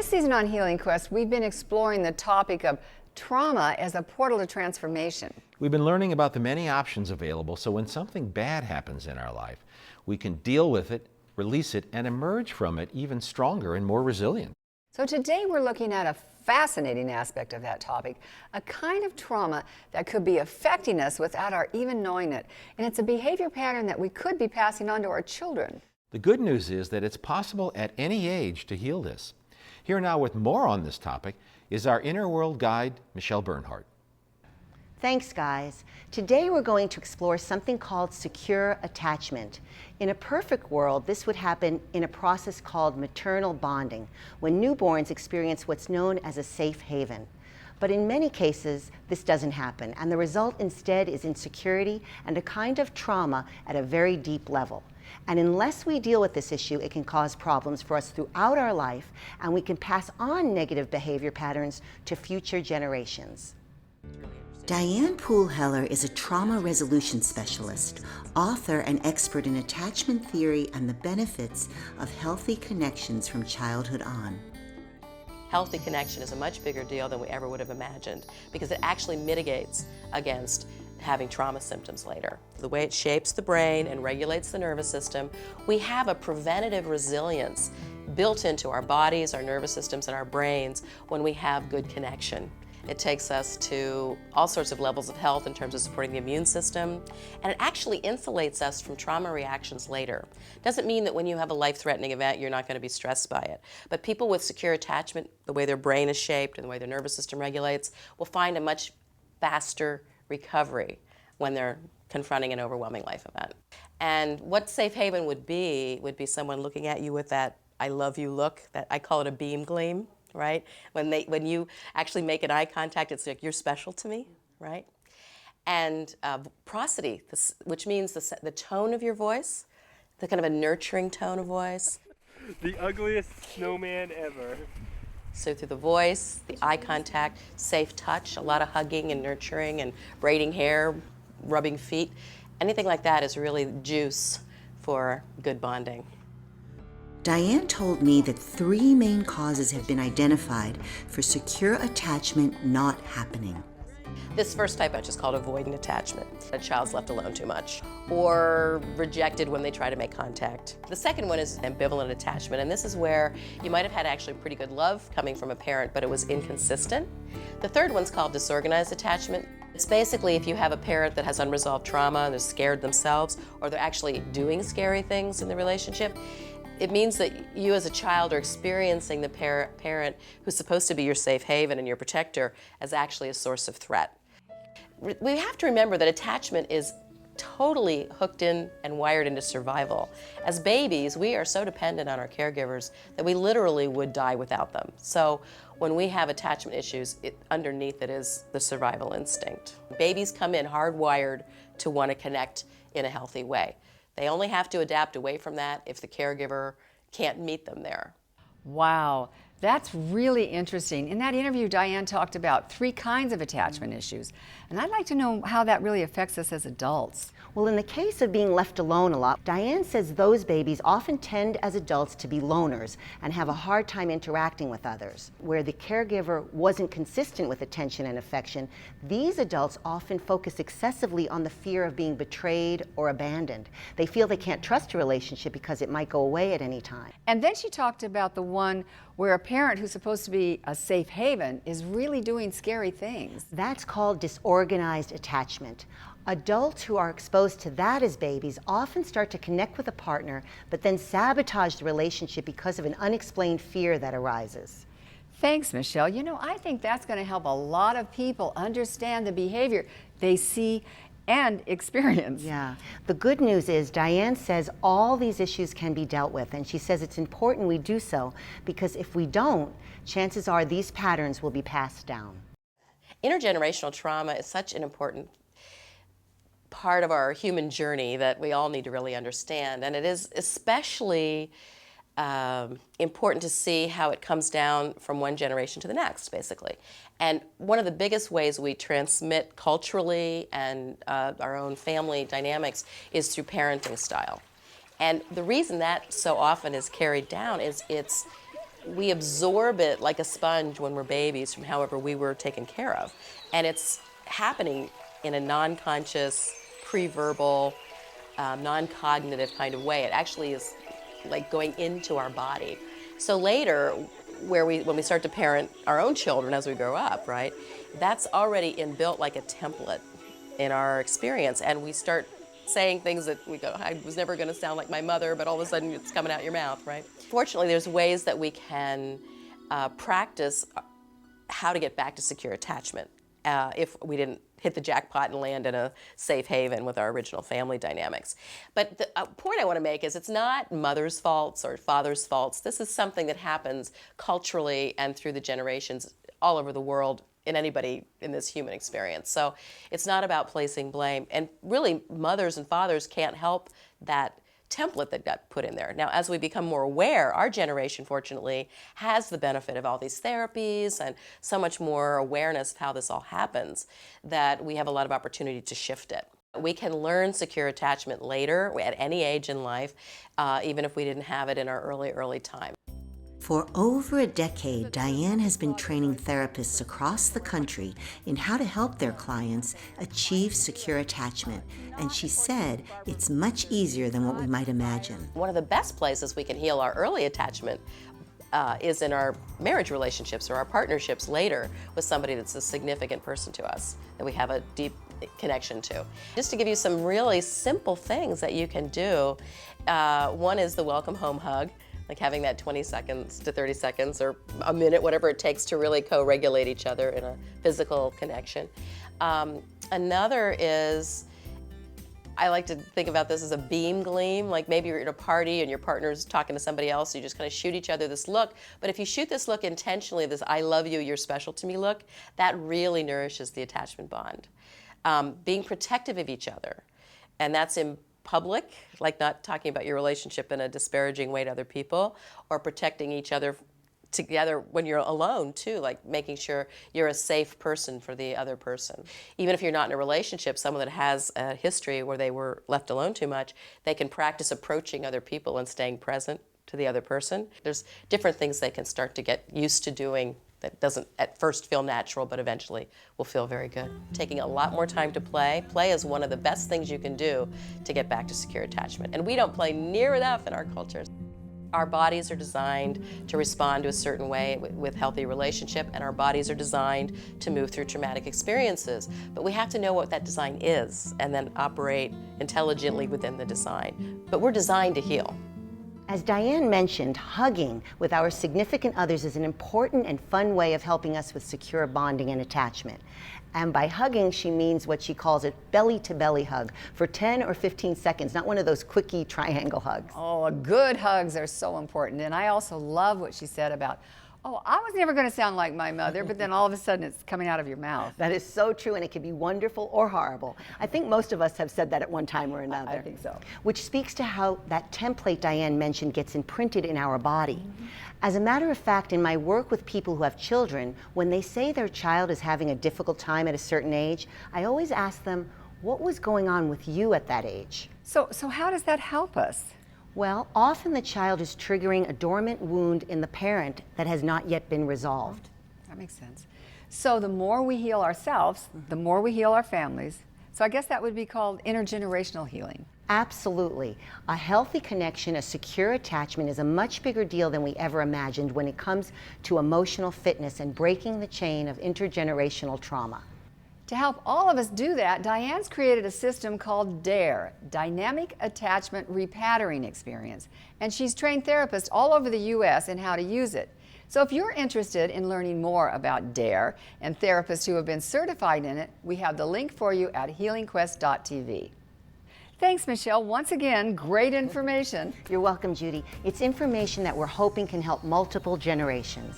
This season on Healing Quest, we've been exploring the topic of trauma as a portal to transformation. We've been learning about the many options available so when something bad happens in our life, we can deal with it, release it, and emerge from it even stronger and more resilient. So today we're looking at a fascinating aspect of that topic, a kind of trauma that could be affecting us without our even knowing it. And it's a behavior pattern that we could be passing on to our children. The good news is that it's possible at any age to heal this. Here now with more on this topic is our Inner World Guide, Michele Bernhardt. Thanks, guys. Today we're going to explore something called secure attachment. In a perfect world, this would happen in a process called maternal bonding, when newborns experience what's known as a safe haven. But in many cases, this doesn't happen, and the result instead is insecurity and a kind of trauma at a very deep level. And unless we deal with this issue, it can cause problems for us throughout our life, and we can pass on negative behavior patterns to future generations. Diane Poole-Heller is a trauma resolution specialist, author and expert in attachment theory and the benefits of healthy connections from childhood on. Healthy connection is a much bigger deal than we ever would have imagined because it actually mitigates against having trauma symptoms later. The way it shapes the brain and regulates the nervous system, we have a preventative resilience built into our bodies, our nervous systems, and our brains when we have good connection. It takes us to all sorts of levels of health in terms of supporting the immune system, and it actually insulates us from trauma reactions later. Doesn't mean that when you have a life-threatening event, you're not going to be stressed by it. But people with secure attachment, the way their brain is shaped and the way their nervous system regulates, will find a much faster recovery when they're confronting an overwhelming life event. And what safe haven would be someone looking at you with that I love you look, that I call it a beam gleam. Right? When you actually make an eye contact, it's like, you're special to me, right? And prosody, which means the tone of your voice, the kind of a nurturing tone of voice. The ugliest snowman ever. So through the voice, the eye contact, safe touch, a lot of hugging and nurturing and braiding hair, rubbing feet, anything like that is really juice for good bonding. Diane told me that 3 main causes have been identified for secure attachment not happening. This first type is called avoidant attachment. A child's left alone too much or rejected when they try to make contact. The second one is ambivalent attachment, and this is where you might have had actually pretty good love coming from a parent, but it was inconsistent. The third one's called disorganized attachment. It's basically if you have a parent that has unresolved trauma and they're scared themselves, or they're actually doing scary things in the relationship. It means that you as a child are experiencing the parent who's supposed to be your safe haven and your protector as actually a source of threat. We have to remember that attachment is totally hooked in and wired into survival. As babies, we are so dependent on our caregivers that we literally would die without them. So when we have attachment issues, underneath it is the survival instinct. Babies come in hardwired to want to connect in a healthy way. They only have to adapt away from that if the caregiver can't meet them there. Wow, that's really interesting. In that interview, Diane talked about 3 kinds of attachment issues, and I'd like to know how that really affects us as adults. Well, in the case of being left alone a lot, Diane says those babies often tend as adults to be loners and have a hard time interacting with others. Where the caregiver wasn't consistent with attention and affection, these adults often focus excessively on the fear of being betrayed or abandoned. They feel they can't trust a relationship because it might go away at any time. And then she talked about the one where a parent who's supposed to be a safe haven is really doing scary things. That's called disorganized attachment. Adults who are exposed to that as babies often start to connect with a partner, but then sabotage the relationship because of an unexplained fear that arises. Thanks, Michele. You know, I think that's going to help a lot of people understand the behavior they see and experience. Yeah. The good news is Diane says all these issues can be dealt with, and she says it's important we do so because if we don't, chances are these patterns will be passed down. Intergenerational trauma is such an important part of our human journey that we all need to really understand, and it is especially important to see how it comes down from one generation to the next, basically. And one of the biggest ways we transmit culturally and our own family dynamics is through parenting style. And the reason that so often is carried down is it's we absorb it like a sponge when we're babies from however we were taken care of. And it's happening in a non-conscious, pre-verbal, non-cognitive kind of way. It actually is like going into our body. So later, when we start to parent our own children as we grow up, right, that's already inbuilt like a template in our experience, and we start saying things that we go, I was never going to sound like my mother, but all of a sudden it's coming out your mouth, right? Fortunately, there's ways that we can practice how to get back to secure attachment if we didn't hit the jackpot and land in a safe haven with our original family dynamics. But the point I want to make is it's not mother's faults or father's faults. This is something that happens culturally and through the generations all over the world in anybody in this human experience. So it's not about placing blame. And really, mothers and fathers can't help that template that got put in there. Now, as we become more aware, our generation, fortunately, has the benefit of all these therapies and so much more awareness of how this all happens that we have a lot of opportunity to shift it. We can learn secure attachment later, at any age in life, even if we didn't have it in our early time. For over a decade, Diane has been training therapists across the country in how to help their clients achieve secure attachment, and she said it's much easier than what we might imagine. One of the best places we can heal our early attachment is in our marriage relationships or our partnerships later with somebody that's a significant person to us, that we have a deep connection to. Just to give you some really simple things that you can do, one is the welcome home hug. Like having that 20 seconds to 30 seconds or a minute, whatever it takes to really co-regulate each other in a physical connection. Another is, I like to think about this as a beam gleam, like maybe you're at a party and your partner's talking to somebody else, you just kind of shoot each other this look. But if you shoot this look intentionally, this I love you, you're special to me look, that really nourishes the attachment bond. Being protective of each other, and that's in public, like not talking about your relationship in a disparaging way to other people, or protecting each other together when you're alone too, like making sure you're a safe person for the other person. Even if you're not in a relationship, someone that has a history where they were left alone too much, they can practice approaching other people and staying present to the other person. There's different things they can start to get used to doing that doesn't at first feel natural, but eventually will feel very good. Taking a lot more time to play. Play is one of the best things you can do to get back to secure attachment. And we don't play near enough in our cultures. Our bodies are designed to respond to a certain way with healthy relationship, and our bodies are designed to move through traumatic experiences. But we have to know what that design is and then operate intelligently within the design. But we're designed to heal. As Diane mentioned, hugging with our significant others is an important and fun way of helping us with secure bonding and attachment. And by hugging, she means what she calls a belly-to-belly hug for 10 or 15 seconds, not one of those quickie triangle hugs. Oh, good hugs are so important. And I also love what she said about, oh, I was never going to sound like my mother, but then all of a sudden it's coming out of your mouth. That is so true, and it can be wonderful or horrible. I think most of us have said that at one time or another. I think so. Which speaks to how that template Diane mentioned gets imprinted in our body. As a matter of fact, in my work with people who have children, when they say their child is having a difficult time at a certain age, I always ask them, what was going on with you at that age? So how does that help us? Well, often the child is triggering a dormant wound in the parent that has not yet been resolved. That makes sense. So the more we heal ourselves, the more we heal our families. So I guess that would be called intergenerational healing. Absolutely. A healthy connection, a secure attachment is a much bigger deal than we ever imagined when it comes to emotional fitness and breaking the chain of intergenerational trauma. To help all of us do that, Diane's created a system called DARE, Dynamic Attachment Repatterning Experience, and she's trained therapists all over the U.S. in how to use it. So if you're interested in learning more about DARE and therapists who have been certified in it, we have the link for you at healingquest.tv. Thanks, Michele. Once again, great information. You're welcome, Judy. It's information that we're hoping can help multiple generations.